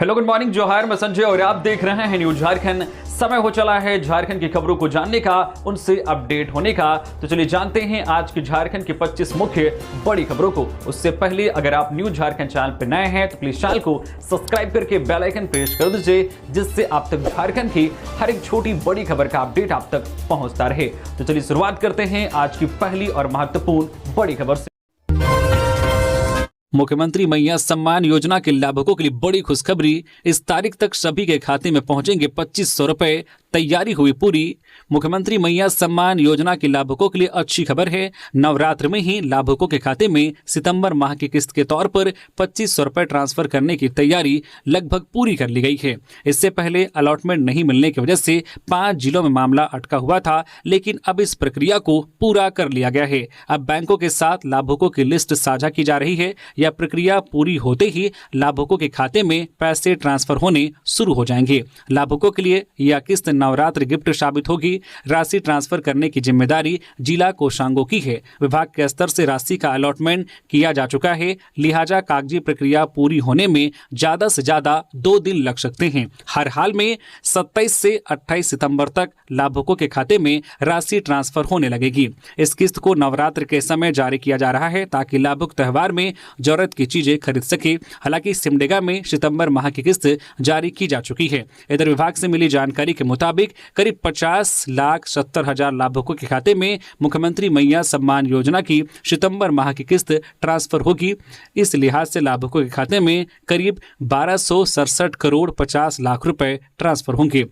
Hello, good morning, जोहार। मैं संजय और आप देख रहे हैं न्यूज झारखंड। समय हो चला है झारखंड की खबरों को जानने का, उनसे अपडेट होने का। तो चलिए जानते हैं आज की झारखंड की 25 मुख्य बड़ी खबरों को। उससे पहले अगर आप न्यूज झारखंड चैनल पर नए हैं तो प्लीज चैनल को सब्सक्राइब करके बेल आइकन प्रेस कर दीजिए, जिससे आप तक झारखंड की हर एक छोटी बड़ी खबर का अपडेट आप तक पहुंचता रहे। तो चलिए शुरुआत करते हैं आज की पहली और महत्वपूर्ण बड़ी खबर से। मुख्यमंत्री मैया सम्मान योजना के लाभुकों के लिए बड़ी खुशखबरी। इस तारीख तक सभी के खाते में पहुंचेंगे 2500 रुपए। तैयारी हुई पूरी। मुख्यमंत्री मैया सम्मान योजना के लाभुकों के लिए अच्छी खबर है। नवरात्र में ही लाभुकों के खाते में सितंबर माह की किस्त के तौर पर 2500 रुपए ट्रांसफर करने की तैयारी लगभग पूरी कर ली गई है। इससे पहले अलॉटमेंट नहीं मिलने की वजह से 5 जिलों में मामला अटका हुआ था, लेकिन अब इस प्रक्रिया को पूरा कर लिया गया है। अब बैंकों के साथ लाभुकों की लिस्ट साझा की जा रही है। यह प्रक्रिया पूरी होते ही लाभुकों के खाते में पैसे ट्रांसफर होने शुरू हो जाएंगे। लाभुकों के लिए यह किस्त नवरात्र गिफ्ट साबित होगी। राशि ट्रांसफर करने की जिम्मेदारी जिला कोषांगों की है। विभाग के स्तर से राशि का अलॉटमेंट किया जा चुका है, लिहाजा कागजी प्रक्रिया पूरी होने में ज्यादा से ज्यादा 2 दिन लग सकते हैं। हर हाल में 27 से 28 सितंबर तक लाभुकों के खाते में राशि ट्रांसफर होने लगेगी। इस किस्त को नवरात्र के समय जारी किया जा रहा है ताकि लाभुक त्योहार में जरूरत की चीजें खरीद सके। हालांकि सिमडेगा में सितंबर माह की किस्त जारी की जा चुकी है। इधर विभाग से मिली जानकारी के मुताबिक करीब 50,70,000 लाभुकों के खाते में मुख्यमंत्री मैया सम्मान योजना की सितंबर माह की किस्त ट्रांसफर होगी। इस लिहाज से लाभुकों के खाते में करीब 1267 करोड़ 50 लाख रुपए ट्रांसफर होंगे।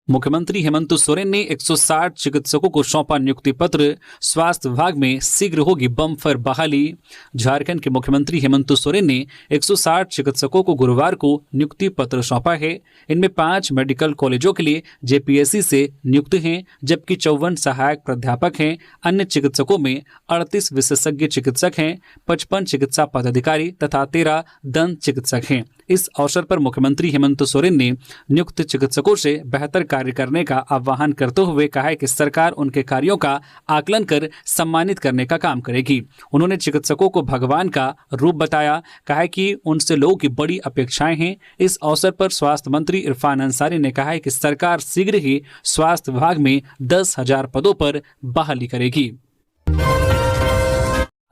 मुख्यमंत्री हेमंत सोरेन ने 160 चिकित्सकों को सौंपा नियुक्ति पत्र। स्वास्थ्य विभाग में शीघ्र होगी बम्पर बहाली। झारखंड के मुख्यमंत्री हेमंत सोरेन ने 160 चिकित्सकों को गुरुवार को नियुक्ति पत्र सौंपा है। इनमें 5 मेडिकल कॉलेजों के लिए जेपीएससी से नियुक्त हैं, जबकि 54 सहायक प्राध्यापक हैं। अन्य चिकित्सकों में 38 विशेषज्ञ चिकित्सक हैं, 55 चिकित्सा पदाधिकारी तथा 13 दंत चिकित्सक हैं। इस अवसर पर मुख्यमंत्री हेमंत सोरेन ने नियुक्त चिकित्सकों से बेहतर कार्य करने का आह्वान करते हुए कहा है कि सरकार उनके कार्यों का आकलन कर सम्मानित करने का काम करेगी। उन्होंने चिकित्सकों को भगवान का रूप बताया। कहा है कि उनसे लोगों की बड़ी अपेक्षाएं हैं। इस अवसर पर स्वास्थ्य मंत्री इरफान अंसारी ने कहा है कि सरकार शीघ्र ही स्वास्थ्य विभाग में 10,000 पदों पर बहाली करेगी।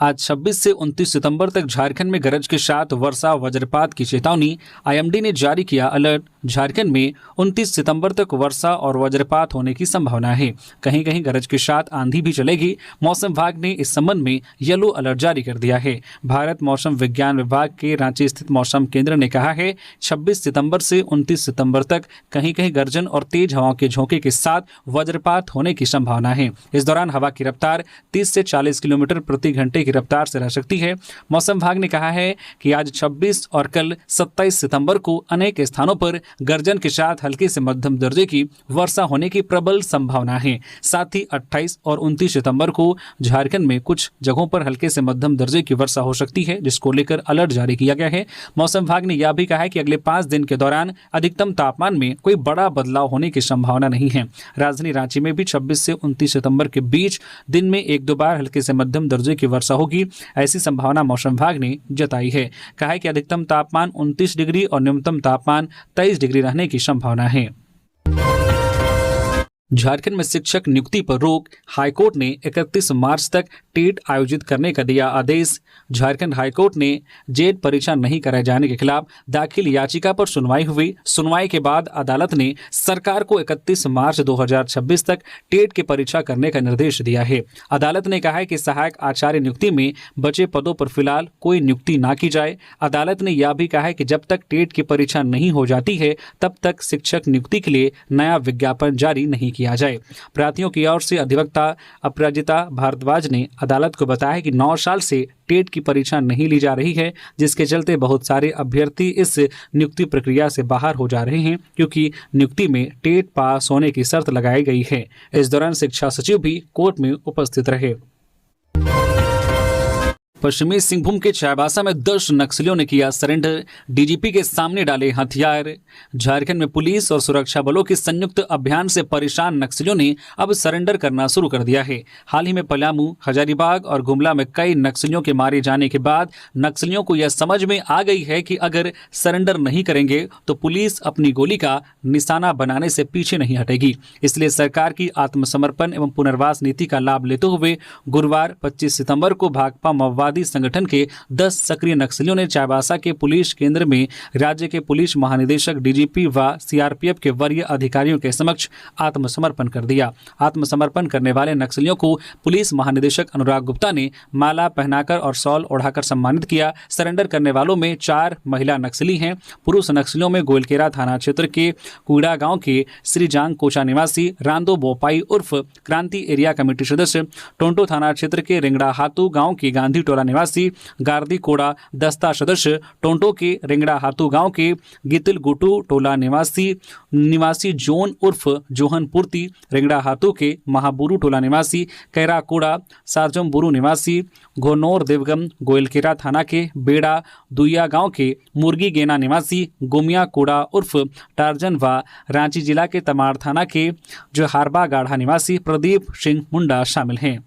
आज 26 से 29 सितंबर तक झारखंड में गरज के साथ वर्षा वज्रपात की चेतावनी। आईएमडी ने जारी किया अलर्ट। झारखंड में 29 सितंबर तक वर्षा और वज्रपात होने की संभावना है। कहीं कहीं गरज के साथ आंधी भी चलेगी। मौसम विभाग ने इस संबंध में येलो अलर्ट जारी कर दिया है। भारत मौसम विज्ञान विभाग के रांची स्थित मौसम केंद्र ने कहा है 26 सितंबर से 29 सितंबर तक कहीं कहीं गर्जन और तेज हवाओं के झोंके के साथ वज्रपात होने की संभावना है। इस दौरान हवा की रफ्तार 30 से 40 किलोमीटर प्रति घंटे की रफ्तार से रह सकती है। मौसम विभाग ने कहा है कि आज 26 और कल 27 सितंबर को अनेक स्थानों पर गर्जन के साथ हल्के से मध्यम दर्जे की वर्षा होने की प्रबल संभावना है। साथ ही 28 और 29 सितंबर को झारखंड में कुछ जगहों पर हल्के से मध्यम दर्जे की वर्षा हो सकती है, जिसको लेकर अलर्ट जारी किया गया है। मौसम विभाग ने यह भी कहा है कि अगले 5 दिन के दौरान अधिकतम तापमान में कोई बड़ा बदलाव होने की संभावना नहीं है। राजधानी रांची में भी 26 से 29 सितंबर के बीच दिन में 1-2 बार हल्के से मध्यम दर्जे की वर्षा होगी, ऐसी संभावना मौसम विभाग ने जताई है। कहा है कि अधिकतम तापमान 29 डिग्री और न्यूनतम तापमान 23 डिग्री रहने की संभावना है। झारखंड में शिक्षक नियुक्ति पर रोक। हाईकोर्ट ने 31 मार्च तक टेट आयोजित करने का दिया आदेश। झारखंड हाईकोर्ट ने जेट परीक्षा नहीं कराए जाने के खिलाफ दाखिल याचिका पर सुनवाई हुई। सुनवाई के बाद अदालत ने सरकार को 31 मार्च 2026 तक टेट की परीक्षा करने का निर्देश दिया है। अदालत ने कहा है कि सहायक आचार्य नियुक्ति में बचे पदों पर फिलहाल कोई नियुक्ति ना की जाए। अदालत ने यह भी कहा है कि जब तक टेट की परीक्षा नहीं हो जाती है तब तक शिक्षक नियुक्ति के लिए नया विज्ञापन जारी नहीं किया जाए। प्रार्थियों की ओर से अधिवक्ता अपराजिता भारद्वाज ने अदालत को बताया कि 9 साल से टेट की परीक्षा नहीं ली जा रही है, जिसके चलते बहुत सारे अभ्यर्थी इस नियुक्ति प्रक्रिया से बाहर हो जा रहे हैं, क्योंकि नियुक्ति में टेट पास होने की शर्त लगाई गई है। इस दौरान शिक्षा सचिव भी कोर्ट में उपस्थित रहे। पश्चिमी सिंहभूम के चाईबासा में 10 नक्सलियों ने किया सरेंडर, डीजीपी के सामने डाले हथियार। झारखंड में पुलिस और सुरक्षा बलों के संयुक्त अभियान से परेशान नक्सलियों ने अब सरेंडर करना शुरू कर दिया है। हाल ही में पलामू, हजारीबाग और गुमला में कई नक्सलियों के मारे जाने के बाद नक्सलियों को यह समझ में आ गई है कि अगर सरेंडर नहीं करेंगे तो पुलिस अपनी गोली का निशाना बनाने से पीछे नहीं हटेगी। इसलिए सरकार की आत्मसमर्पण एवं पुनर्वास नीति का लाभ लेते हुए गुरुवार 25 सितंबर को भाकपा माओवादी संगठन के 10 सक्रिय नक्सलियों ने चाईबासा के पुलिस केंद्र में राज्य के पुलिस महानिदेशक, डीजीपी व सीआरपीएफ के वरीय अधिकारियों के समक्ष आत्मसमर्पण कर दिया। आत्मसमर्पण करने वाले नक्सलियों को पुलिस महानिदेशक अनुराग गुप्ता ने माला पहनाकर और शॉल ओढ़ाकर सम्मानित किया। सरेंडर करने वालों में 4 महिला नक्सली हैं। पुरुष नक्सलियों में गोइलकेरा थाना क्षेत्र के कुड़ा गांव के श्रीजांग कोचा निवासी रांदो बोपाई उर्फ क्रांति एरिया कमेटी सदस्य, टोंटो थाना क्षेत्र के रिंगड़ा हाथू गांव के गांधी टोला निवासी गार्दी कोड़ा दस्ता सदस्य, टोंटो के रिंगड़ा हाथू गांव के गितिल गुटू टोला निवासी जोन उर्फ जोहन पूर्ति, रिंगड़ा हाथू के महाबुरू टोला निवासी कैरा कोड़ा, सारजम बुरू निवासी घोनौर देवगम, गोइलकेरा थाना के बेड़ा दुइया गांव के मुर्गी गेना निवासी गोमिया कोड़ा उर्फ टार्जन व रांची जिला के तमाड़ थाना के जो हारबा गाढ़ा निवासी प्रदीप सिंह मुंडा शामिल हैं।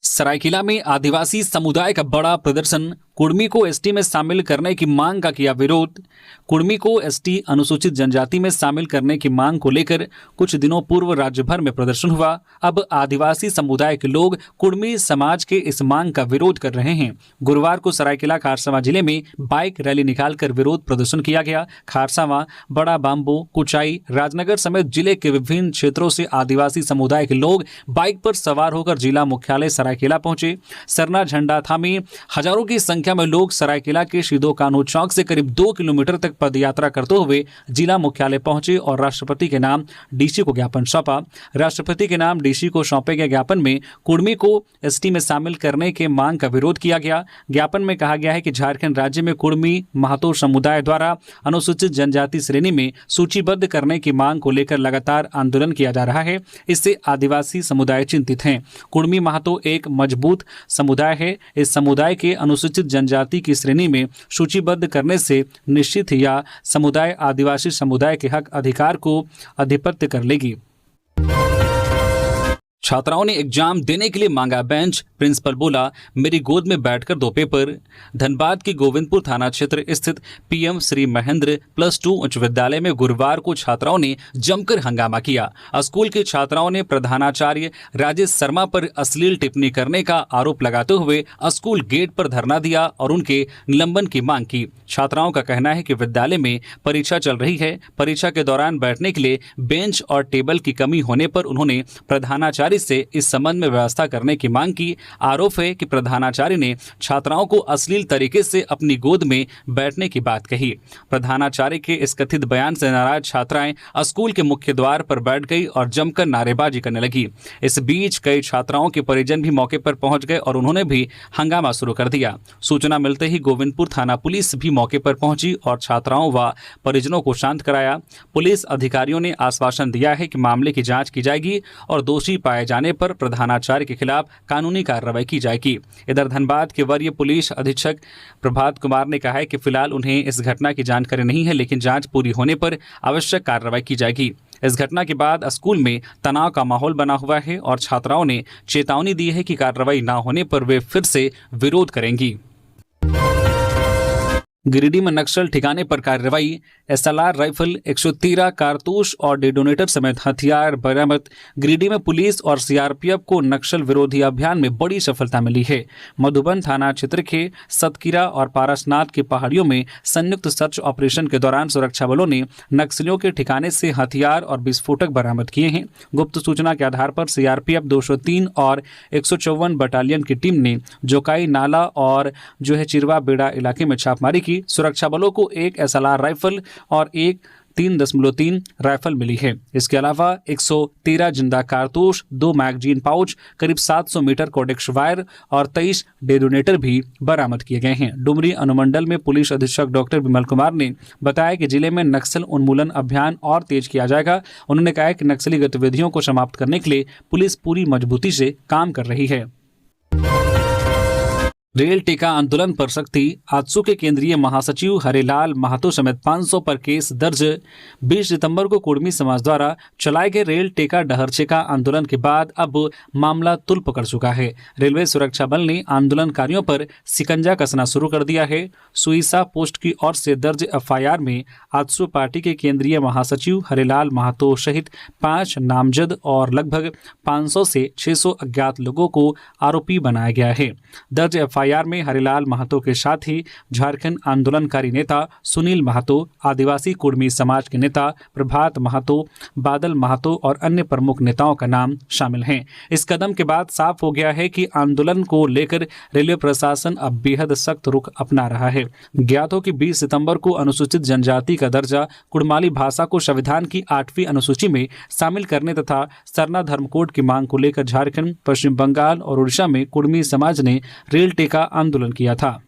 सरायकेला में आदिवासी समुदाय का बड़ा प्रदर्शन, कुर्मी को एसटी में शामिल करने की मांग का किया विरोध। कुर्मी को एसटी अनुसूचित जनजाति में शामिल करने की मांग को लेकर कुछ दिनों पूर्व राज्य भर में प्रदर्शन हुआ। अब आदिवासी समुदाय के लोग कुर्मी समाज के इस मांग का विरोध कर रहे हैं। गुरुवार को सरायकेला खारसावां जिले में बाइक रैली निकालकर विरोध प्रदर्शन किया गया। खारसावां, बड़ा बाम्बो, कुचाई, राजनगर समेत जिले के विभिन्न क्षेत्रों से आदिवासी समुदाय के लोग बाइक पर सवार होकर जिला मुख्यालय सरायकेला पहुंचे। सरना झंडा थामे हजारों की संख्या में लोग सरायकेला के शिदो कानू चौक से करीब 2 किलोमीटर तक पदयात्रा करते हुए जिला मुख्यालय पहुंचे और राष्ट्रपति के नाम डीसी को ज्ञापन सौंपा। राष्ट्रपति के नाम डीसी को सौंपे गए ज्ञापन में कुर्मी को एसटी में शामिल करने के मांग का विरोध किया गया। ज्ञापन में कहा गया है कि झारखंड राज्य में कुर्मी महतो समुदाय द्वारा अनुसूचित जनजाति श्रेणी में सूचीबद्ध करने की मांग को लेकर लगातार आंदोलन किया जा रहा है। इससे आदिवासी समुदाय चिंतित हैं। कुर्मी महतो एक मजबूत समुदाय है। इस समुदाय के अनुसूचित जनजाति की श्रेणी में सूचीबद्ध करने से निश्चित ही यह समुदाय आदिवासी समुदाय के हक अधिकार को आधिपत्य कर लेगी। छात्राओं ने एग्जाम देने के लिए मांगा बेंच, प्रिंसिपल बोला मेरी गोद में बैठकर 2 पेपर। धनबाद के गोविंदपुर थाना क्षेत्र स्थित पीएम श्री महेंद्र +2 उच्च विद्यालय में गुरुवार को छात्राओं ने जमकर हंगामा किया। स्कूल के छात्राओं ने प्रधानाचार्य राजेश शर्मा पर अश्लील टिप्पणी करने का आरोप लगाते हुए स्कूल गेट पर धरना दिया और उनके निलंबन की मांग की। छात्राओं का कहना है कि विद्यालय में परीक्षा चल रही है। परीक्षा के दौरान बैठने के लिए बेंच और टेबल की कमी होने पर उन्होंने प्रधानाचार्य से इस संबंध में व्यवस्था करने की मांग की। आरोप है कि प्रधानाचार्य ने छात्राओं को अश्लील तरीके से अपनी गोद में बैठने की बात कही। प्रधानाचार्य के इस कथित बयान से नाराज छात्राएं स्कूल के मुख्य द्वार पर बैठ गई और जमकर नारेबाजी करने लगी। इस बीच कई छात्राओं के परिजन भी मौके पर पहुंच गए और उन्होंने भी हंगामा शुरू कर दिया। सूचना मिलते ही गोविंदपुर थाना पुलिस भी मौके पर पहुंची और छात्राओं व परिजनों को शांत कराया। पुलिस अधिकारियों ने आश्वासन दिया है कि मामले की जांच की जाएगी और दोषी पाए जाने पर प्रधानाचार्य के खिलाफ कानूनी कार्रवाई की जाएगी। इधर धनबाद के वरीय पुलिस अधीक्षक प्रभात कुमार ने कहा है कि फिलहाल उन्हें इस घटना की जानकारी नहीं है, लेकिन जांच पूरी होने पर आवश्यक कार्रवाई की जाएगी। इस घटना के बाद स्कूल में तनाव का माहौल बना हुआ है और छात्राओं ने चेतावनी दी है कि कार्रवाई न होने पर वे फिर से विरोध करेंगी। गिरिडीह में नक्सल ठिकाने पर कार्रवाई, एसएलआर राइफल, 113 कारतूस और डेटोनेटर समेत हथियार बरामद। गिरिडीह में पुलिस और सीआरपीएफ को नक्सल विरोधी अभियान में बड़ी सफलता मिली है। मधुबन थाना क्षेत्र के सतकीरा और पारसनाथ की पहाड़ियों में संयुक्त सर्च ऑपरेशन के दौरान सुरक्षा बलों ने नक्सलियों के ठिकाने से हथियार और विस्फोटक बरामद किए हैं। गुप्त सूचना के आधार पर सीआरपीएफ 203 और 154 बटालियन की टीम ने जोकाई नाला और चिरवा बेड़ा इलाके में छापेमारी की। सुरक्षा बलों को एक एसएलआर राइफल और एक 3.3 राइफल मिली है। इसके अलावा 113 जिंदा कारतूस, 2 मैगजीन पाउच, करीब 700 मीटर कोडेक्स वायर और 23 डेटोनेटर भी बरामद किए गए हैं। डुमरी अनुमंडल में पुलिस अधीक्षक डॉक्टर विमल कुमार ने बताया कि जिले में नक्सल उन्मूलन अभियान और तेज किया जाएगा। उन्होंने कहा कि नक्सली गतिविधियों को समाप्त करने के लिए पुलिस पूरी मजबूती से काम कर रही है। रेल टेका आंदोलन पर सख्ती। आजसू के केंद्रीय महासचिव हरिलाल महतो समेत 500 पर केस दर्ज। 20 सितंबर को कुर्मी समाज द्वारा चलाए गए रेल टेका डहरचेका आंदोलन के बाद अब मामला तुल पकड़ चुका है। रेलवे सुरक्षा बल ने आंदोलनकारियों पर शिकंजा कसना शुरू कर दिया है। सुईसा पोस्ट की ओर से दर्ज एफआईआर में आजसू पार्टी के केंद्रीय महासचिव हरिलाल महतो सहित 5 नामजद और लगभग 500 से 600 अज्ञात लोगों को आरोपी बनाया गया है। दर्ज एफआईआर में हरिलाल महतो के साथ ही झारखंड आंदोलनकारी नेता सुनील महतो, आदिवासी कुर्मी समाज के नेता प्रभात महतो, बादल महतो और अन्य प्रमुख नेताओं का नाम शामिल हैं। इस कदम के बाद साफ हो गया है कि आंदोलन को लेकर रेलवे प्रशासन अब बेहद सख्त रुख अपना रहा है। ज्ञात हो कि 20 सितंबर को अनुसूचित जनजाति का दर्जा कुड़माली भाषा को संविधान की 8वीं अनुसूची में शामिल करने तथा सरना धर्म कोड की मांग को लेकर झारखंड, पश्चिम बंगाल और उड़ीसा में कुर्मी समाज ने रेल टेका आंदोलन किया था।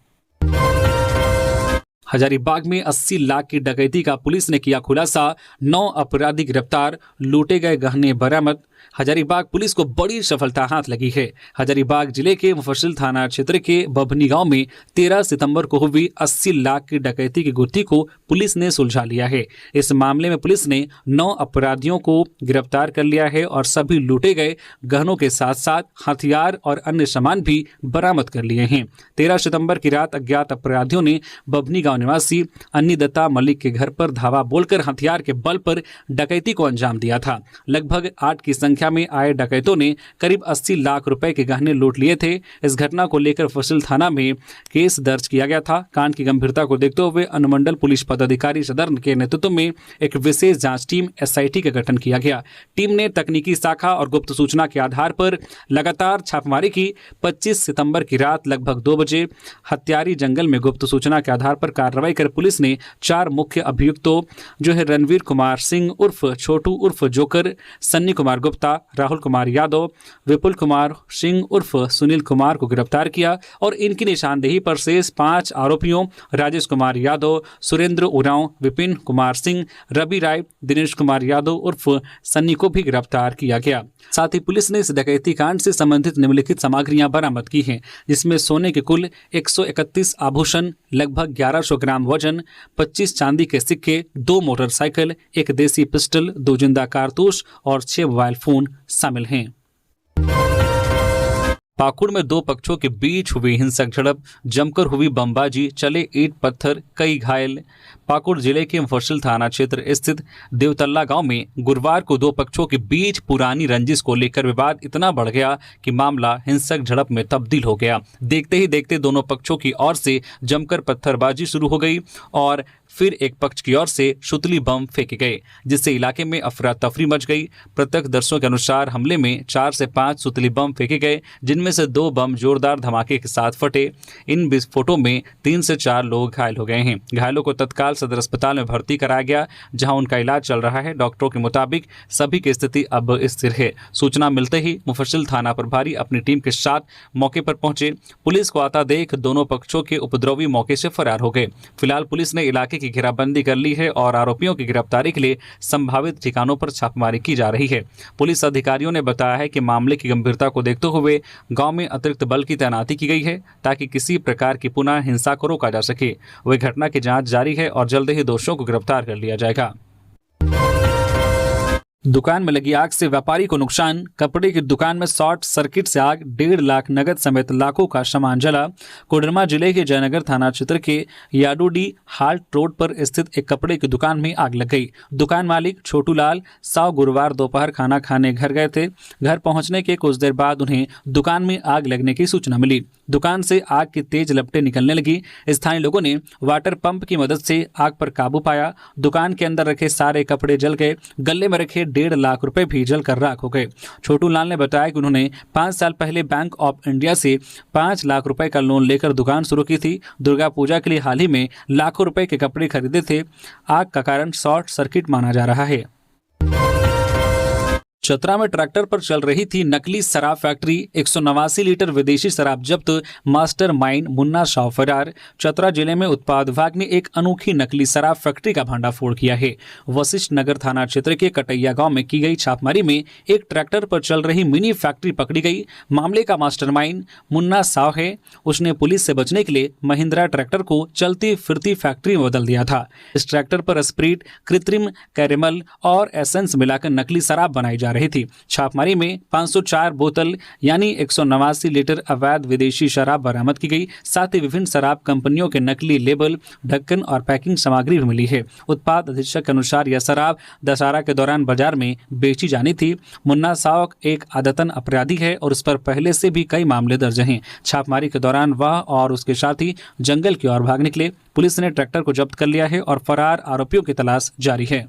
हजारीबाग में 80 लाख की डकैती का पुलिस ने किया खुलासा। 9 अपराधी गिरफ्तार, लूटे गए गहने बरामद। हजारीबाग पुलिस को बड़ी सफलता हाथ लगी है। हजारीबाग जिले के मुफस्सिल थाना क्षेत्र के बभनी गांव में 13 सितंबर को हुई 80 लाख की डकैती की गुत्थी को पुलिस ने सुलझा लिया है। इस मामले में पुलिस ने 9 अपराधियों को गिरफ्तार कर लिया है और सभी लूटे गए गहनों के साथ साथ हथियार और अन्य सामान भी बरामद कर लिए हैं। 13 सितंबर की रात अज्ञात अपराधियों ने बभनी गांव निवासी अन्नीदत्ता मलिक के घर पर धावा बोलकर हथियार के बल पर डकैती को अंजाम दिया था। लगभग 8 की संख्या में आए डकैतों ने करीब 80 लाख रुपए के गहने लूट लिए थे। इस घटना को लेकर मुफस्सिल थाना में केस दर्ज किया गया था। कांड की गंभीरता को देखते हुए अनुमंडल पुलिस पदाधिकारी सदर के नेतृत्व में एक विशेष जांच टीम एसआईटी का गठन किया गया। टीम ने तकनीकी शाखा और गुप्त सूचना के आधार पर लगातार छापेमारी की। 25 सितंबर की रात लगभग 2 बजे हत्यारी जंगल में गुप्त सूचना के आधार पर कार्रवाई कर पुलिस ने 4 मुख्य अभियुक्तों जो है रणवीर कुमार सिंह उर्फ छोटू उर्फ जोकर, सन्नी कुमार गुप्ता, राहुल कुमार यादव, विपुल कुमार सिंह उर्फ सुनील कुमार को गिरफ्तार किया और इनकी निशानदेही पर शेष 5 आरोपियों राजेश कुमार यादव, सुरेंद्र उरांव, विपिन कुमार सिंह, रवि राय, दिनेश कुमार यादव उर्फ सन्नी को भी गिरफ्तार किया गया। साथ ही पुलिस ने इस डकैती कांड से संबंधित निम्नलिखित सामग्रियां बरामद की हैं, जिसमें सोने के कुल 131 आभूषण, लगभग 1100 ग्राम वजन, 25 चांदी के सिक्के, 2 मोटरसाइकिल, 1 देसी पिस्टल, 2 जिंदा कारतूस और 6 मोबाइल फोन शामिल हैं। पाकुड़ में 2 पक्षों के बीच हुई हिंसक झड़प, जमकर हुई बमबाजी, चले ईंट पत्थर, कई घायल। पाकुड़ जिले के मुफस्सिल थाना क्षेत्र स्थित देवतल्ला गांव में गुरुवार को 2 पक्षों के बीच पुरानी रंजिश को लेकर विवाद इतना बढ़ गया कि मामला हिंसक झड़प में तब्दील हो गया। देखते ही देखते दोनों पक्षों की ओर से जमकर पत्थरबाजी शुरू हो गई और फिर एक पक्ष की ओर से सुतली बम फेंके गए, जिससे इलाके में अफरा तफरी मच गई। प्रत्यक्षदर्शियों के अनुसार हमले में 4 से 5 सुतली बम फेंके गए, जिनमें से 2 बम जोरदार धमाके के साथ फटे। इन विस्फोटों में 3 से 4 लोग घायल हो गए हैं। घायलों को तत्काल सदर अस्पताल में भर्ती कराया गया, जहां उनका इलाज चल रहा है। डॉक्टरों के मुताबिक सभी की स्थिति अब स्थिर है। सूचना मिलते ही मुफस्सिल थाना प्रभारी अपनी टीम के साथ मौके पर पहुंचे। पुलिस को आता देख दोनों पक्षों के उपद्रवी मौके से फरार हो गए। फिलहाल पुलिस ने इलाके की घेराबंदी कर ली है और आरोपियों की गिरफ्तारी के लिए संभावित ठिकानों पर छापेमारी की जा रही है। पुलिस अधिकारियों ने बताया है कि मामले की गंभीरता को देखते हुए गांव में अतिरिक्त बल की तैनाती की गई है, ताकि किसी प्रकार की पुनः हिंसा को रोका जा सके। वह घटना की जांच जारी है और जल्द ही दोषियों को गिरफ्तार कर लिया जाएगा। दुकान में लगी आग से व्यापारी को नुकसान, कपड़े की दुकान में शॉर्ट सर्किट से आग, 1.5 लाख नगद समेत लाखों का सामान जला। कोडरमा जिले के जयनगर थाना क्षेत्र के याडूडी हाल्ट रोड पर स्थित एक कपड़े की दुकान में आग लग गई। दुकान मालिक छोटू लाल साव गुरुवार दोपहर खाना खाने घर गए थे। घर पहुंचने के कुछ देर बाद उन्हें दुकान में आग लगने की सूचना मिली। दुकान से आग की तेज लपटें निकलने लगी। स्थानीय लोगों ने वाटर पंप की मदद से आग पर काबू पाया। दुकान के अंदर रखे सारे कपड़े जल गए। गले में रखे 1.5 लाख रुपए भी जलकर राख हो गए। छोटू लाल ने बताया कि उन्होंने 5 साल पहले बैंक ऑफ इंडिया से 5 लाख रुपए का लोन लेकर दुकान शुरू की थी। दुर्गा पूजा के लिए हाल ही में लाखों रुपए के कपड़े खरीदे थे। आग का कारण शॉर्ट सर्किट माना जा रहा है। चतरा में ट्रैक्टर पर चल रही थी नकली शराब फैक्ट्री, 189 लीटर विदेशी शराब जब्त, मास्टरमाइंड मुन्ना शाह फरार। चतरा जिले में उत्पाद विभाग ने एक अनोखी नकली शराब फैक्ट्री का भंडाफोड़ किया है। वशिष्ठ नगर थाना क्षेत्र के कटैया गांव में की गई छापेमारी में एक ट्रैक्टर पर चल रही मिनी फैक्ट्री पकड़ी गई। मामले का मास्टरमाइंड मुन्ना शाह है। उसने पुलिस से बचने के लिए महिंद्रा ट्रैक्टर को चलती फिरती फैक्ट्री में बदल दिया था। इस ट्रैक्टर पर स्प्रीट, कृत्रिम कैरेमल और एसेंस मिलाकर नकली शराब बनाई जा रही थी। छापेमारी में 504 बोतल यानी 189 लीटर अवैध विदेशी शराब बरामद की गई। साथ ही विभिन्न शराब कंपनियों के नकली लेबल, ढक्कन और पैकिंग सामग्री भी मिली है। उत्पाद अधीक्षक के अनुसार यह शराब दशहरा के दौरान बाजार में बेची जानी थी। मुन्ना साहब एक आदतन अपराधी है और उस पर पहले से भी कई मामले दर्ज हैं। छापेमारी के दौरान वह और उसके साथी जंगल की ओर भाग निकले। पुलिस ने ट्रैक्टर को जब्त कर लिया है और फरार आरोपियों की तलाश जारी है।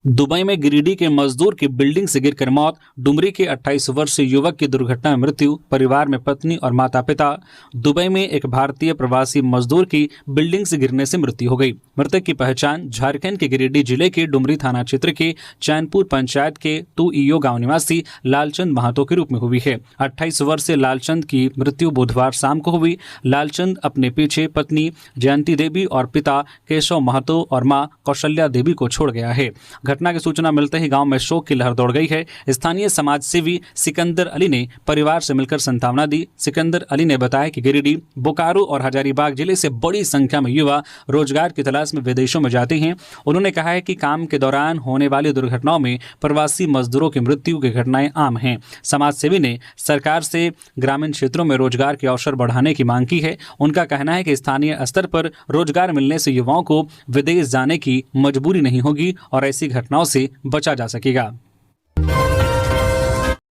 दुबई में गिरिडीह के मजदूर की बिल्डिंग से गिरकर मौत। डुमरी के 28 वर्षीय युवक की दुर्घटना में मृत्यु। परिवार में पत्नी और माता पिता। दुबई में एक भारतीय प्रवासी मजदूर की बिल्डिंग से गिरने से मृत्यु हो गई। मृतक की पहचान झारखंड के गिरिडीह जिले के डुमरी थाना क्षेत्र के चैनपुर पंचायत के तुईयो गांव निवासी लालचंद महतो के रूप में हुई है। 28 वर्षीय लालचंद की मृत्यु बुधवार शाम को हुई। लालचंद अपने पीछे पत्नी जयंती देवी और पिता केशव महतो और मां कौशल्या देवी को छोड़ गया है। घटना की सूचना मिलते ही गांव में शोक की लहर दौड़ गई है। स्थानीय समाज सेवी सिकंदर अली ने परिवार से मिलकर सांत्वना दी। सिकंदर अली ने बताया कि गिरिडीह, बोकारो और हजारीबाग जिले से बड़ी संख्या में युवा रोजगार की तलाश में विदेशों में जाते हैं। उन्होंने कहा है कि काम के दौरान होने वाली दुर्घटनाओं में प्रवासी मजदूरों की मृत्यु की घटनाएं आम हैं। समाज सेवी ने सरकार से ग्रामीण क्षेत्रों में रोजगार के अवसर बढ़ाने की मांग की है। उनका कहना है कि स्थानीय स्तर पर रोजगार मिलने से युवाओं को विदेश जाने की मजबूरी नहीं होगी और ऐसी घटनाओं से बचा जा सकेगा।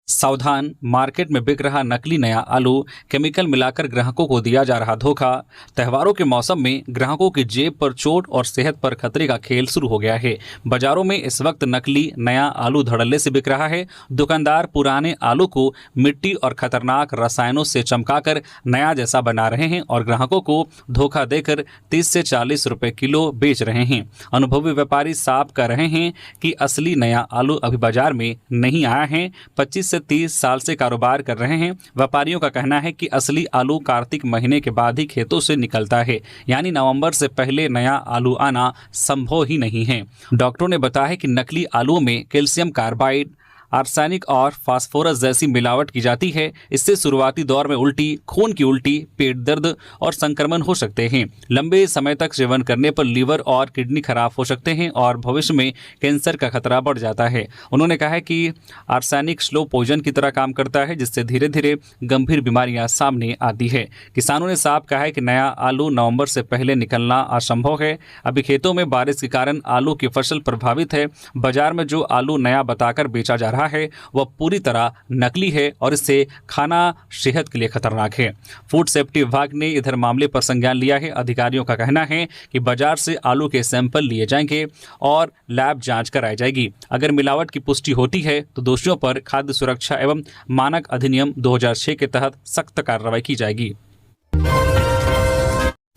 सावधान, मार्केट में बिक रहा नकली नया आलू, केमिकल मिलाकर ग्राहकों को दिया जा रहा धोखा। त्योहारों के मौसम में ग्राहकों की जेब पर चोट और सेहत पर खतरे का खेल शुरू हो गया है। बाजारों में इस वक्त नकली नया आलू धड़ल्ले से बिक रहा है। दुकानदार पुराने आलू को मिट्टी और खतरनाक रसायनों से चमकाकर नया जैसा बना रहे हैं और ग्राहकों को धोखा देकर 30 से 40 रुपए किलो बेच रहे हैं। अनुभवी व्यापारी साफ कर रहे हैं कि असली नया आलू अभी बाजार में नहीं आया है। 25 से 30 साल से कारोबार कर रहे हैं। व्यापारियों का कहना है कि असली आलू कार्तिक महीने के बाद ही खेतों से निकलता है, यानी नवंबर से पहले नया आलू आना संभव ही नहीं है। डॉक्टरों ने बताया है कि नकली आलूओं में कैल्शियम कार्बाइड, आर्सेनिक और फास्फोरस जैसी मिलावट की जाती है। इससे शुरुआती दौर में उल्टी, खून की उल्टी, पेट दर्द और संक्रमण हो सकते हैं। लंबे समय तक सेवन करने पर लीवर और किडनी खराब हो सकते हैं और भविष्य में कैंसर का खतरा बढ़ जाता है। उन्होंने कहा है कि आर्सेनिक स्लो पॉइजन की तरह काम करता है, जिससे धीरे धीरे गंभीर बीमारियां सामने आती है। किसानों ने साफ कहा है कि नया आलू नवंबर से पहले निकलना असंभव है। अभी खेतों में बारिश के कारण आलू की फसल प्रभावित है। बाजार में जो आलू नया बताकर बेचा जा रहा है वह पूरी तरह नकली है और इससे खाना सेहत के लिए खतरनाक है। फूड सेफ्टी विभाग ने इधर मामले पर संज्ञान लिया है। अधिकारियों का कहना है कि बाजार से आलू के सैंपल लिए जाएंगे और लैब जांच कराई जाएगी। अगर मिलावट की पुष्टि होती है तो दोषियों पर खाद्य सुरक्षा एवं मानक अधिनियम 2006 के तहत सख्त कार्रवाई की जाएगी।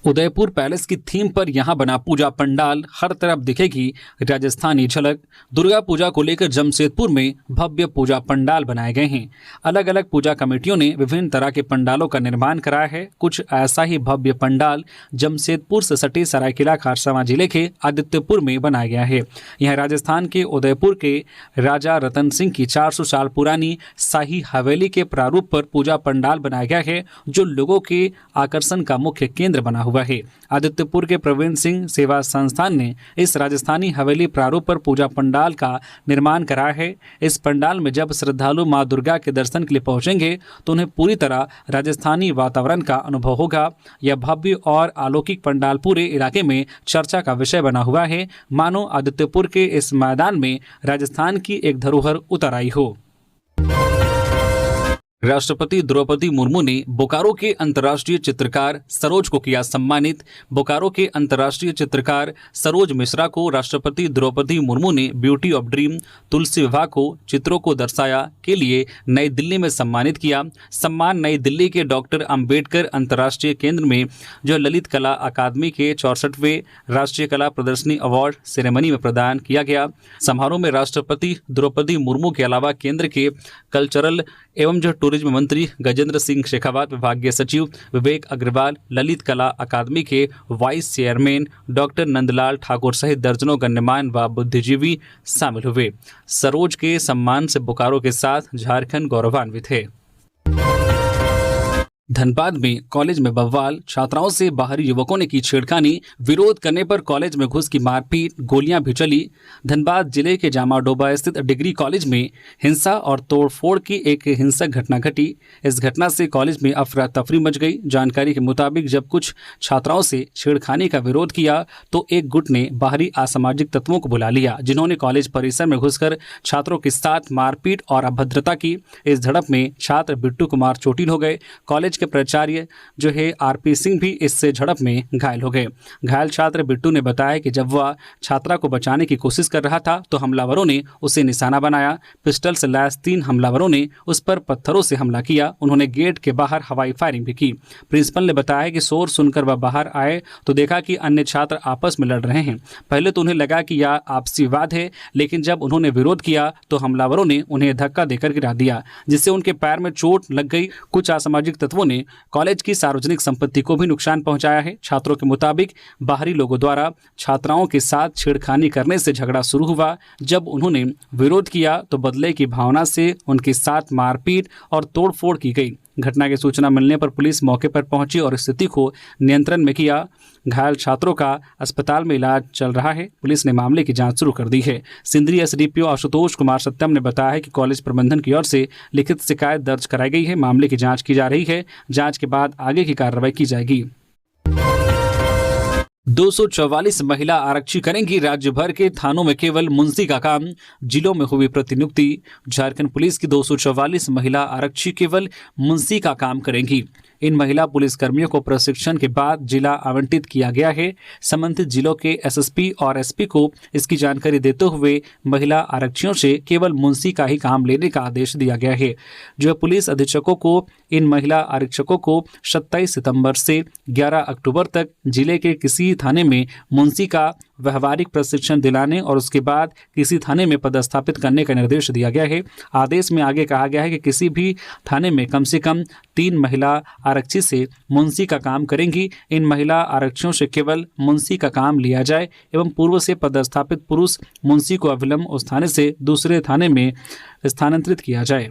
उदयपुर पैलेस की थीम पर यहां बना पूजा पंडाल, हर तरफ दिखेगी राजस्थानी झलक। दुर्गा पूजा को लेकर जमशेदपुर में भव्य पूजा पंडाल बनाए गए हैं। अलग अलग पूजा कमेटियों ने विभिन्न तरह के पंडालों का निर्माण कराया है। कुछ ऐसा ही भव्य पंडाल जमशेदपुर से सटे सरायकेला खरसावां जिले के आदित्यपुर में बनाया गया है। यह राजस्थान के उदयपुर के राजा रतन सिंह की 400 साल पुरानी शाही हवेली के प्रारूप पर पूजा पंडाल बनाया गया है, जो लोगों के आकर्षण का मुख्य केंद्र बना हुआ है। आदित्यपुर के प्रवीण सिंह सेवा संस्थान ने इस राजस्थानी हवेली प्रारूप पर पूजा पंडाल का निर्माण कराया है। इस पंडाल में जब श्रद्धालु मां दुर्गा के दर्शन के लिए पहुंचेंगे तो उन्हें पूरी तरह राजस्थानी वातावरण का अनुभव होगा। यह भव्य और अलौकिक पंडाल पूरे इलाके में चर्चा का विषय बना हुआ है, मानो आदित्यपुर के इस मैदान में राजस्थान की एक धरोहर उतर आई हो। राष्ट्रपति द्रौपदी मुर्मू ने बोकारो के अंतर्राष्ट्रीय चित्रकार सरोज को किया सम्मानित। बोकारो के अंतर्राष्ट्रीय चित्रकार सरोज मिश्रा को राष्ट्रपति द्रौपदी मुर्मू ने ब्यूटी ऑफ ड्रीम तुलसी विवाह को चित्रों को दर्शाया के लिए नई दिल्ली में सम्मानित किया। सम्मान नई दिल्ली के डॉक्टर अंबेडकर अंतर्राष्ट्रीय केंद्र में जो ललित कला अकादमी के 64वें राष्ट्रीय कला प्रदर्शनी अवार्ड सेरेमनी में प्रदान किया गया। समारोह में राष्ट्रपति द्रौपदी मुर्मू के अलावा केंद्र के कल्चरल एवं जो टूरिज्म मंत्री गजेंद्र सिंह शेखावत, विभागीय सचिव विवेक अग्रवाल, ललित कला अकादमी के vice chairman doctor Nandlal Thakur सहित दर्जनों गण्यमान्य व बुद्धिजीवी शामिल हुए। सरोज के सम्मान से बोकारो के साथ झारखंड गौरवान्वित है। धनबाद में कॉलेज में बवाल, छात्राओं से बाहरी युवकों ने की छेड़खानी, विरोध करने पर कॉलेज में घुस की मारपीट, गोलियां भी चली। धनबाद जिले के जामाडोबा स्थित डिग्री कॉलेज में हिंसा और तोड़फोड़ की एक हिंसक घटना घटी। इस घटना से कॉलेज में अफरा तफरी मच गई। जानकारी के मुताबिक जब कुछ छात्राओं से छेड़खानी का विरोध किया तो एक गुट ने बाहरी असामाजिक तत्वों को बुला लिया, जिन्होंने कॉलेज परिसर में घुसकर छात्रों के साथ मारपीट और अभद्रता की। इस झड़प में छात्र बिट्टू कुमार चोटिल हो गए। कॉलेज के प्राचार्य जो है आरपी सिंह भी इससे झड़प में घायल हो गए। घायल छात्र बिट्टू ने बताया कि जब वह छात्रा को बचाने की कोशिश कर रहा था तो हमलावरों ने उसे निशाना बनाया। पिस्टल से लैस 3 हमलावरों ने उस पर पत्थरों से हमला किया। उन्होंने गेट के बाहर हवाई फायरिंग भी की। प्रिंसिपल ने बताया कि शोर सुनकर वह बाहर आए तो देखा कि अन्य छात्र आपस में लड़ रहे हैं। पहले तो उन्हें लगा कि यह आपसी विवाद है, लेकिन जब उन्होंने विरोध किया तो हमलावरों ने उन्हें धक्का देकर गिरा दिया, जिससे उनके पैर में चोट लग गई। कुछ असामाजिक तत्वों ने कॉलेज की सार्वजनिक संपत्ति को भी नुकसान पहुंचाया है। छात्रों के मुताबिक बाहरी लोगों द्वारा छात्राओं के साथ छेड़खानी करने से झगड़ा शुरू हुआ। जब उन्होंने विरोध किया तो बदले की भावना से उनके साथ मारपीट और तोड़फोड़ की गई। घटना की सूचना मिलने पर पुलिस मौके पर पहुंची और स्थिति को नियंत्रण में किया। घायल छात्रों का अस्पताल में इलाज चल रहा है। पुलिस ने मामले की जांच शुरू कर दी है। सिंदरी एसडीपीओ आशुतोष कुमार सत्यम ने बताया है कि कॉलेज प्रबंधन की ओर से लिखित शिकायत दर्ज कराई गई है। मामले की जांच की जा रही है। जांच के बाद आगे की कार्रवाई की जाएगी। 244 महिला आरक्षी करेंगी राज्य भर के थानों में केवल मुंशी का काम, जिलों में हुई प्रतिनियुक्ति। झारखंड पुलिस की 244 महिला आरक्षी केवल मुंशी का काम करेंगी। इन महिला पुलिसकर्मियों को प्रशिक्षण के बाद जिला आवंटित किया गया है। संबंधित जिलों के एसएसपी और एसपी को इसकी जानकारी देते हुए महिला आरक्षियों से केवल मुंशी का ही काम लेने का आदेश दिया गया है। जो पुलिस अधीक्षकों को इन महिला आरक्षकों को 27 सितंबर से 11 अक्टूबर तक जिले के किसी थाने में मुंशी का व्यवहारिक प्रशिक्षण दिलाने और उसके बाद किसी थाने में पदस्थापित करने का निर्देश दिया गया है। आदेश में आगे कहा गया है कि किसी भी थाने में कम से कम 3 महिला आरक्षी से मुंशी का काम करेंगी। इन महिला आरक्षियों से केवल मुंशी का काम लिया जाए एवं पूर्व से पदस्थापित पुरुष मुंशी को अविलंब उस थाने से दूसरे थाने में स्थानांतरित किया जाए।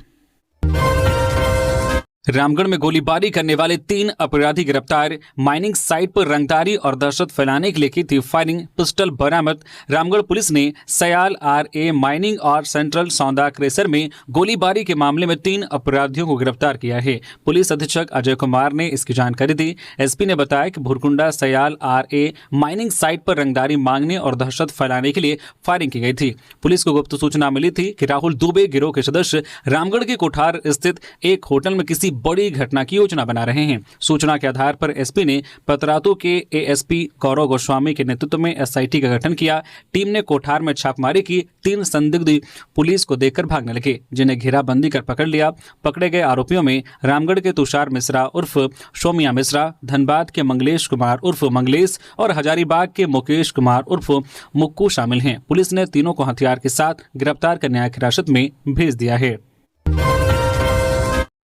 रामगढ़ में गोलीबारी करने वाले 3 अपराधी गिरफ्तार। माइनिंग साइट पर रंगदारी और दहशत फैलाने के लिए की थी फायरिंग, पिस्टल बरामद। रामगढ़ पुलिस ने सयाल आरए माइनिंग और सेंट्रल सौदा क्रेशर में गोलीबारी के मामले में 3 अपराधियों को गिरफ्तार किया है। पुलिस अधीक्षक अजय कुमार ने इसकी जानकारी दी। एसपी ने बताया कि Bhurkunda Sayal RA mining site पर रंगदारी मांगने और दहशत फैलाने के लिए फायरिंग की गई थी। पुलिस को गुप्त सूचना मिली थी कि राहुल दुबे गिरोह के सदस्य रामगढ़ के कोठार स्थित एक होटल में किसी बड़ी घटना की योजना बना रहे हैं। सूचना के आधार पर एसपी ने पतरातू के एएसपी गौरव गोस्वामी के नेतृत्व में एसआईटी का गठन किया। टीम ने कोठार में छापेमारी की। 3 संदिग्ध पुलिस को देखकर भागने लगे, जिन्हें घेराबंदी कर पकड़ लिया। पकड़े गए आरोपियों में रामगढ़ के तुषार मिश्रा उर्फ सोमिया मिश्रा, धनबाद के मंगलेश कुमार उर्फ मंगलेश और हजारीबाग के मुकेश कुमार उर्फ मुक्कू शामिल हैं। पुलिस ने तीनों को हथियार के साथ गिरफ्तार कर न्यायिक हिरासत में भेज दिया है।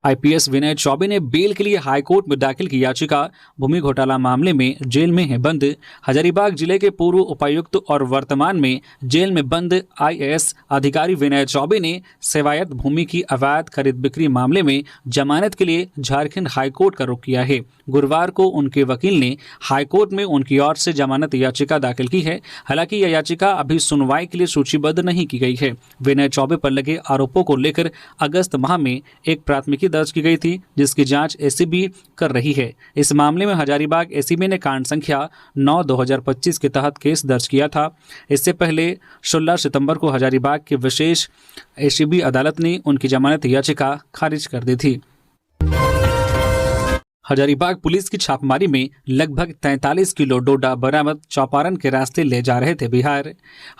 आईपीएस विनय चौबे ने बेल के लिए हाईकोर्ट में दाखिल की याचिका। भूमि घोटाला मामले में जेल में है बंद। हजारीबाग जिले के पूर्व उपायुक्त और वर्तमान में जेल में बंद आईएएस अधिकारी विनय चौबे ने सेवायत भूमि की अवैध खरीद बिक्री मामले में जमानत के लिए झारखंड हाईकोर्ट का रुख किया है। गुरुवार को उनके वकील ने हाईकोर्ट में उनकी ओर से जमानत याचिका दाखिल की है। हालांकि यह याचिका अभी सुनवाई के लिए सूचीबद्ध नहीं की गई है। विनय चौबे पर लगे आरोपों को लेकर अगस्त माह में एक प्राथमिकी दर्ज की गई थी, जिसकी जांच एसीबी कर रही है। इस मामले में हजारीबाग एसीबी ने कांड संख्या 9/2025 के तहत केस दर्ज किया था। इससे पहले 16 सितंबर को हजारीबाग की विशेष एसीबी अदालत ने उनकी जमानत याचिका खारिज कर दी थी। हजारीबाग पुलिस की छापेमारी में लगभग 43 किलो डोडा बरामद, चौपारण के रास्ते ले जा रहे थे बिहार।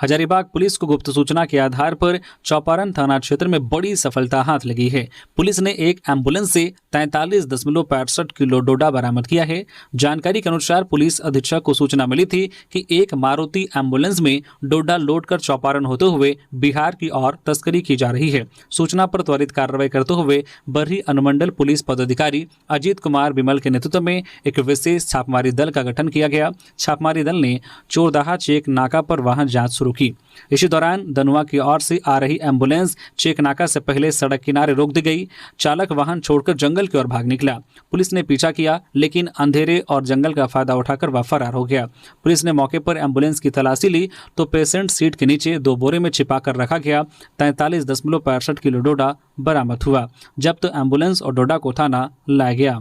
हजारीबाग पुलिस को गुप्त सूचना के आधार पर चौपारण थाना क्षेत्र में बड़ी सफलता हाथ लगी है। पुलिस ने एक एम्बुलेंस से 43.65 किलो डोडा बरामद किया है। जानकारी के अनुसार पुलिस अधीक्षक को सूचना मिली थी कि एक मारुति एम्बुलेंस में डोडा लोड कर चौपारण होते हुए बिहार की ओर तस्करी की जा रही है। सूचना पर त्वरित कार्रवाई करते हुए बरही अनुमंडल पुलिस पदाधिकारी अजीत कुमार विमल के नेतृत्व में एक विशेष छापेमारी दल का गठन किया गया। छापेमारी दल ने चोरदाहा चेक नाका पर वाहन जांच शुरू की। इसी दौरान दनुआ की ओर से आ रही एम्बुलेंस चेक नाका से पहले सड़क किनारे रोक दी गई। चालक वाहन छोड़कर जंगल की ओर भाग निकला। पुलिस ने पीछा किया, लेकिन अंधेरे और जंगल का फायदा उठाकर वह फरार हो गया। पुलिस ने मौके पर एम्बुलेंस की तलाशी ली तो पेशेंट सीट के नीचे 2 बोरे में छिपा कर रखा गया 43.65 किलो डोडा बरामद हुआ। जब्त एम्बुलेंस और डोडा को थाना लाया गया।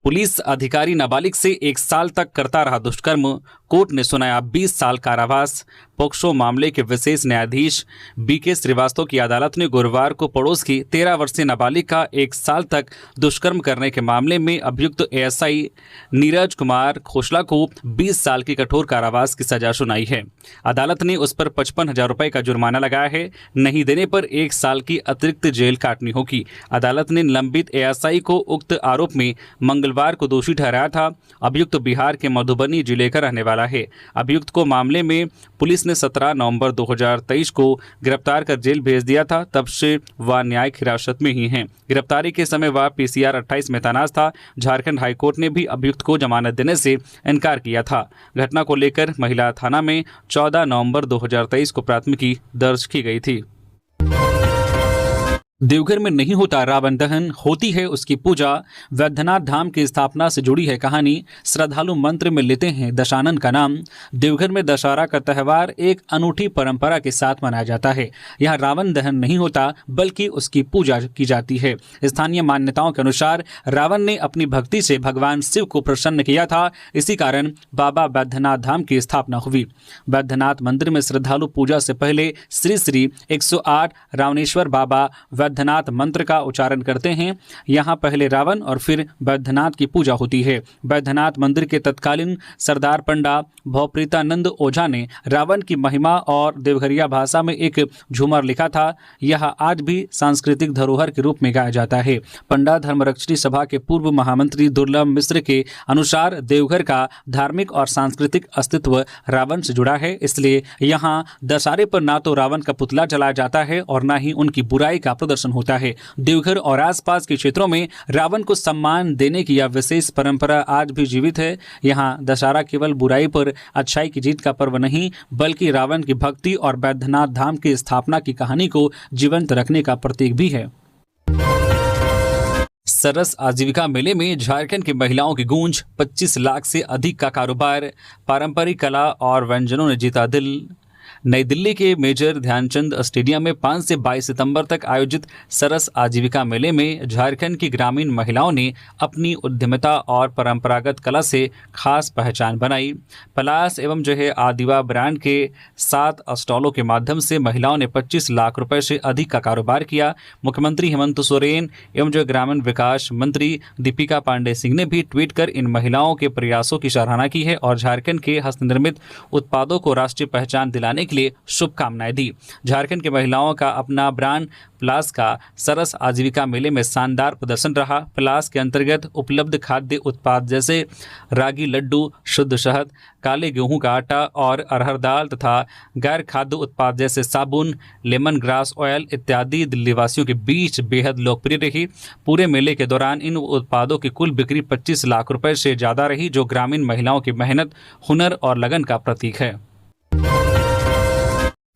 पुलिस अधिकारी नाबालिग से 1 साल तक करता रहा दुष्कर्म, कोर्ट ने सुनाया 20 साल कारावास। पोक्सो मामले के विशेष न्यायाधीश बीके श्रीवास्तव की अदालत ने गुरुवार को पड़ोस की 13 वर्षीय नाबालिग का 1 साल तक दुष्कर्म करने के मामले में अभियुक्त एएसआई नीरज कुमार खोसला को 20 साल की कठोर कारावास की सजा सुनाई है। अदालत ने उस पर 55,000 रुपये का जुर्माना लगाया है। नहीं देने पर 1 साल की अतिरिक्त जेल काटनी होगी। अदालत ने निलंबित एएसआई को उक्त आरोप में मंगलवार को दोषी ठहराया था। अभियुक्त बिहार के मधुबनी जिले का रहने वाला है। अभियुक्त को मामले में पुलिस ने 17 नवंबर 2023 को गिरफ्तार कर जेल भेज दिया था। तब से वह न्यायिक हिरासत में ही हैं। गिरफ्तारी के समय वह पीसीआर 28 में तैनात था। झारखंड हाईकोर्ट ने भी अभियुक्त को जमानत देने से इनकार किया था। घटना को लेकर महिला थाना में 14 नवंबर 2023 को प्राथमिकी दर्ज की गई थी। देवघर में नहीं होता रावण दहन, होती है उसकी पूजा। वैद्यनाथ धाम की स्थापना से जुड़ी है कहानी। श्रद्धालु मंत्र में लेते हैं दशानन का नाम। देवघर में दशहरा का त्यौहार एक अनूठी परंपरा के साथ मनाया जाता है। यहाँ रावण दहन नहीं होता, बल्कि उसकी पूजा की जाती है। स्थानीय मान्यताओं के अनुसार रावण ने अपनी भक्ति से भगवान शिव को प्रसन्न किया था। इसी कारण बाबा वैद्यनाथ धाम की स्थापना हुई। वैद्यनाथ मंदिर में श्रद्धालु पूजा से पहले श्री श्री 108 रावणेश्वर बाबा वैद्यनाथ मंत्र का उच्चारण करते हैं। यहाँ पहले रावण और फिर वैद्यनाथ की पूजा होती है। वैद्यनाथ मंदिर के तत्कालीन सरदार पंडा भवप्रीतानंद ओझा ने रावण की महिमा और देवघरिया भाषा में एक झूमर लिखा था। यह आज भी सांस्कृतिक धरोहर के रूप में गाया जाता है। पंडा धर्मरक्षिणी सभा के पूर्व महामंत्री दुर्लभ मिश्र के अनुसार देवघर का धार्मिक और सांस्कृतिक अस्तित्व रावण से जुड़ा है। इसलिए यहाँ दशहरे पर ना तो रावण का पुतला जलाया जाता है और ना ही उनकी बुराई का प्रदर्शन होता है। देवघर और आसपास के क्षेत्रों में रावण को सम्मान देने की यह विशेष परंपरा आज भी जीवित है। यहाँ दशहरा केवल बुराई पर अच्छाई की जीत का पर्व नहीं, बल्कि रावण की भक्ति और वैद्यनाथ धाम की स्थापना की कहानी को जीवंत रखने का प्रतीक भी है। सरस आजीविका मेले में झारखंड की महिलाओं की गूंज, 25 लाख से अधिक का कारोबार, पारंपरिक कला और व्यंजनों ने जीता दिल। नई दिल्ली के मेजर ध्यानचंद स्टेडियम में 5 से 22 सितंबर तक आयोजित सरस आजीविका मेले में झारखंड की ग्रामीण महिलाओं ने अपनी उद्यमिता और परंपरागत कला से खास पहचान बनाई। पलास एवं आदिवा ब्रांड के 7 स्टॉलों के माध्यम से महिलाओं ने 25 लाख रुपए से अधिक का कारोबार किया। मुख्यमंत्री हेमंत सोरेन एवं ग्रामीण विकास मंत्री दीपिका पांडे सिंह ने भी ट्वीट कर इन महिलाओं के प्रयासों की सराहना की है और झारखंड के हस्तनिर्मित उत्पादों को राष्ट्रीय पहचान दिलाने के लिए शुभकामनाएं दी। झारखंड की महिलाओं का अपना ब्रांड प्लास का सरस आजीविका मेले में शानदार प्रदर्शन रहा। प्लास के अंतर्गत उपलब्ध खाद्य उत्पाद जैसे रागी लड्डू, शुद्ध शहद, काले गेहूं का आटा और अरहर दाल तथा गैर खाद्य उत्पाद जैसे साबुन, लेमन ग्रास ऑयल इत्यादि दिल्ली वासियों के बीच बेहद लोकप्रिय रही। पूरे मेले के दौरान इन उत्पादों की कुल बिक्री 25 लाख रुपए से ज़्यादा रही, जो ग्रामीण महिलाओं की मेहनत, हुनर और लगन का प्रतीक है।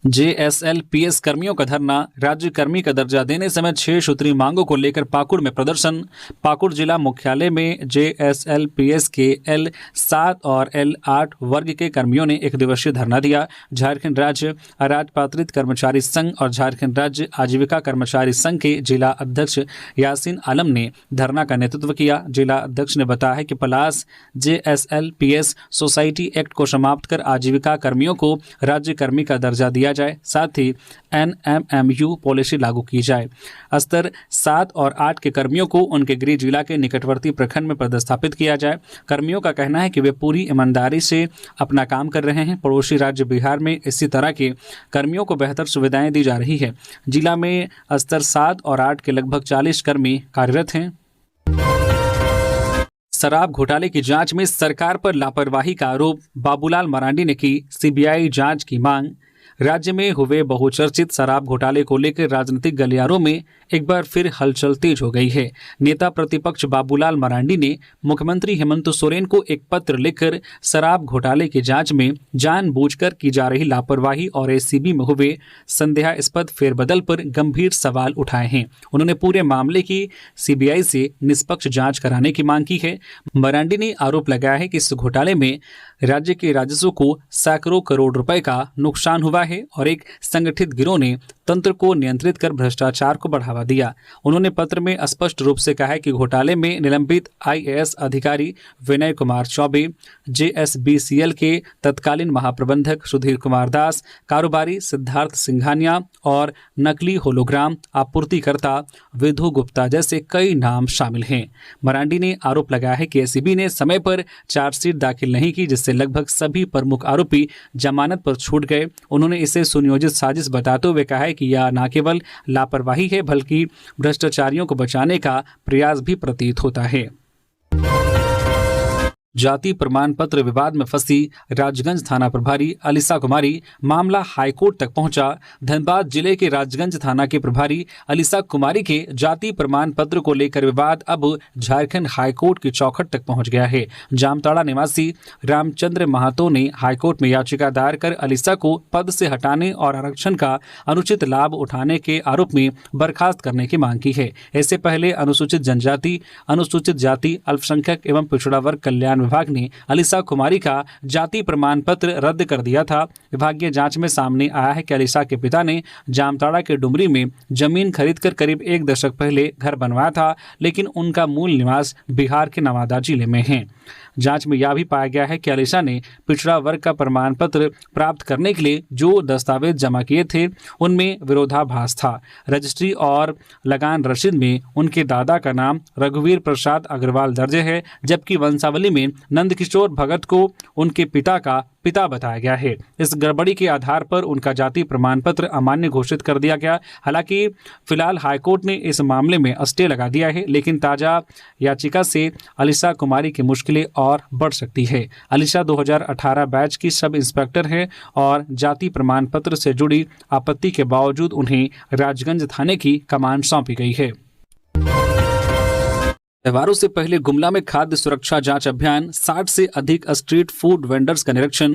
JSLPS कर्मियों का धरना, राज्य कर्मी का दर्जा देने समेत 6 सूत्रीय मांगों को लेकर पाकुड़ में प्रदर्शन। पाकुड़ जिला मुख्यालय में JSLPS के L7 और L8 वर्ग के कर्मियों ने 1 दिवसीय धरना दिया। झारखंड राज्य अराजपत्रित कर्मचारी संघ और झारखंड राज्य आजीविका कर्मचारी संघ के जिला अध्यक्ष यासीन आलम ने धरना का नेतृत्व किया। जिला अध्यक्ष ने बताया कि पलास JSLPS सोसाइटी एक्ट को समाप्त कर आजीविका कर्मियों को राज्य कर्मी का दर्जा दिया जाए, साथ ही NMMU पॉलिसी लागू की जाए। स्तर 7 और 8 के कर्मियों को उनके गृह जिला के निकटवर्ती प्रखंड में पदस्थापित किया जाए। कर्मियों का कहना है कि वे पूरी ईमानदारी से अपना काम कर रहे हैं। पड़ोसी राज्य बिहार में इसी तरह के कर्मियों को बेहतर सुविधाएं दी जा रही है। जिला में स्तर 7 और 8 के लगभग 40 कर्मी कार्यरत हैं। शराब घोटाले की जांच में सरकार पर लापरवाही का आरोप, बाबूलाल मरांडी ने की CBI जांच की मांग। राज्य में हुए बहुचर्चित शराब घोटाले को लेकर राजनीतिक गलियारों में एक बार फिर हलचल तेज हो गई है। नेता प्रतिपक्ष बाबूलाल मरांडी ने मुख्यमंत्री हेमंत सोरेन को एक पत्र लिखकर शराब घोटाले की जांच में जानबूझकर की जा रही लापरवाही और ACB में हुए संदेहास्पद फेरबदल पर गंभीर सवाल उठाए हैं। उन्होंने पूरे मामले की CBI से निष्पक्ष जांच कराने की मांग की है। मरांडी ने आरोप लगाया है कि इस घोटाले में राज्य के राजस्व को सैकड़ों करोड़ रुपए का नुकसान हुआ है और एक संगठित गिरोह ने तंत्र को नियंत्रित कर भ्रष्टाचार को बढ़ावा दिया। उन्होंने पत्र में स्पष्ट रूप से कहा है कि घोटाले में निलंबित IAS अधिकारी विनय कुमार चौबे, JSBCL के तत्कालीन महाप्रबंधक सुधीर कुमार दास, कारोबारी सिद्धार्थ सिंघानिया और नकली होलोग्राम आपूर्तिकर्ता विधु गुप्ता जैसे कई नाम शामिल हैं। मरांडी ने आरोप लगाया है कि ACB ने समय पर चार्जशीट दाखिल नहीं की, जिससे लगभग सभी प्रमुख आरोपी जमानत पर छूट गए। उन्होंने इसे सुनियोजित साजिश बताते हुए कहा है कि यह न केवल लापरवाही है बल्कि भ्रष्टाचारियों को बचाने का प्रयास भी प्रतीत होता है। जाति प्रमाण पत्र विवाद में फंसी राजगंज थाना प्रभारी अलीसा कुमारी, मामला हाईकोर्ट तक पहुंचा। धनबाद जिले के राजगंज थाना के प्रभारी अलीसा कुमारी के जाति प्रमाण पत्र को लेकर विवाद अब झारखंड हाईकोर्ट की चौखट तक पहुंच गया है। जामताड़ा निवासी रामचंद्र महातो ने हाईकोर्ट में याचिका दायर कर अलीसा को पद से हटाने और आरक्षण का अनुचित लाभ उठाने के आरोप में बर्खास्त करने की मांग की है। इससे पहले अनुसूचित जनजाति, अनुसूचित जाति, अल्पसंख्यक एवं पिछड़ा वर्ग कल्याण विभाग ने अलीसा कुमारी का जाति प्रमाण पत्र रद्द कर दिया था। विभागीय जांच में सामने आया है कि अलीसा के पिता ने जामताड़ा के डुमरी में जमीन खरीदकर करीब 1 दशक पहले घर बनवाया था, लेकिन उनका मूल निवास बिहार के नवादा जिले में है। जांच में यह भी पाया गया है कि अलीसा ने पिछड़ा वर्ग का प्रमाण पत्र प्राप्त करने के लिए जो दस्तावेज जमा किए थे उनमें विरोधाभास था। रजिस्ट्री और लगान रसीद में उनके दादा का नाम रघुवीर प्रसाद अग्रवाल दर्ज है, जबकि वंशावली में नंदकिशोर भगत को उनके पिता का पिता बताया गया है। इस गड़बड़ी के आधार पर उनका जाति प्रमाण पत्र अमान्य घोषित कर दिया गया। हालांकि फिलहाल हाईकोर्ट ने इस मामले में स्टे लगा दिया है, लेकिन ताजा याचिका से अलीसा कुमारी की मुश्किलें और बढ़ सकती है। अलीसा 2018 बैच की सब इंस्पेक्टर है और जाति प्रमाण पत्र से जुड़ी आपत्ति के बावजूद उन्हें राजगंज थाने की कमान सौंपी गई है। त्योहारों से पहले गुमला में खाद्य सुरक्षा जांच अभियान, 60 से अधिक स्ट्रीट फूड वेंडर्स का निरीक्षण।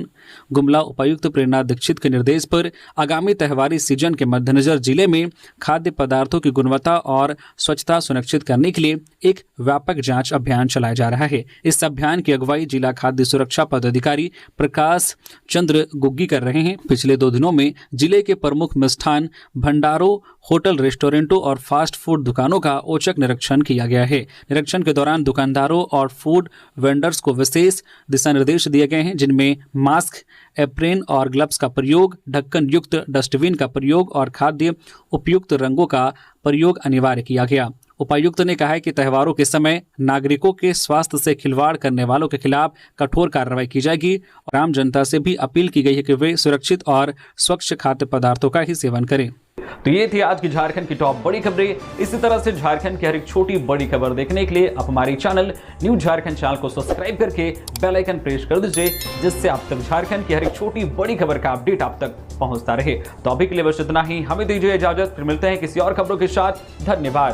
गुमला उपायुक्त प्रेरणा दीक्षित के निर्देश पर आगामी त्योहारी सीजन के मद्देनजर जिले में खाद्य पदार्थों की गुणवत्ता और स्वच्छता सुनिश्चित करने के लिए एक व्यापक जांच अभियान चलाया जा रहा है। इस अभियान की अगुवाई जिला खाद्य सुरक्षा पदाधिकारी प्रकाश चंद्र गुग्गी कर रहे हैं। पिछले 2 दिनों में जिले के प्रमुख मिष्ठान भंडारों, होटल, रेस्टोरेंटों और फास्ट फूड दुकानों का औचक निरीक्षण किया गया है। निरीक्षण के दौरान दुकानदारों और फूड वेंडर्स को विशेष दिशा निर्देश दिए गए हैं, जिनमें मास्क, एप्रेन और ग्लव्स का प्रयोग, ढक्कन युक्त डस्टबिन का प्रयोग और खाद्य उपयुक्त रंगों का प्रयोग अनिवार्य किया गया। उपायुक्त ने कहा है कि त्योहारों के समय नागरिकों के स्वास्थ्य से खिलवाड़ करने वालों के खिलाफ कठोर कार्रवाई की जाएगी और आम जनता से भी अपील की गई है कि वे सुरक्षित और स्वच्छ खाद्य पदार्थों का ही सेवन करें। तो ये थी आज की झारखंड की टॉप बड़ी खबरें। इसी तरह से झारखंड की हर एक छोटी बड़ी खबर देखने के लिए आप हमारे चैनल न्यूज झारखंड चैनल को सब्सक्राइब करके बेल आइकन प्रेस कर दीजिए, जिससे आप तक झारखंड की हर एक छोटी बड़ी खबर का अपडेट आप तक पहुंचता रहे। तो अभी के लिए बस इतना ही, हमें दीजिए इजाजत, फिर मिलते हैं किसी और खबरों के साथ। धन्यवाद।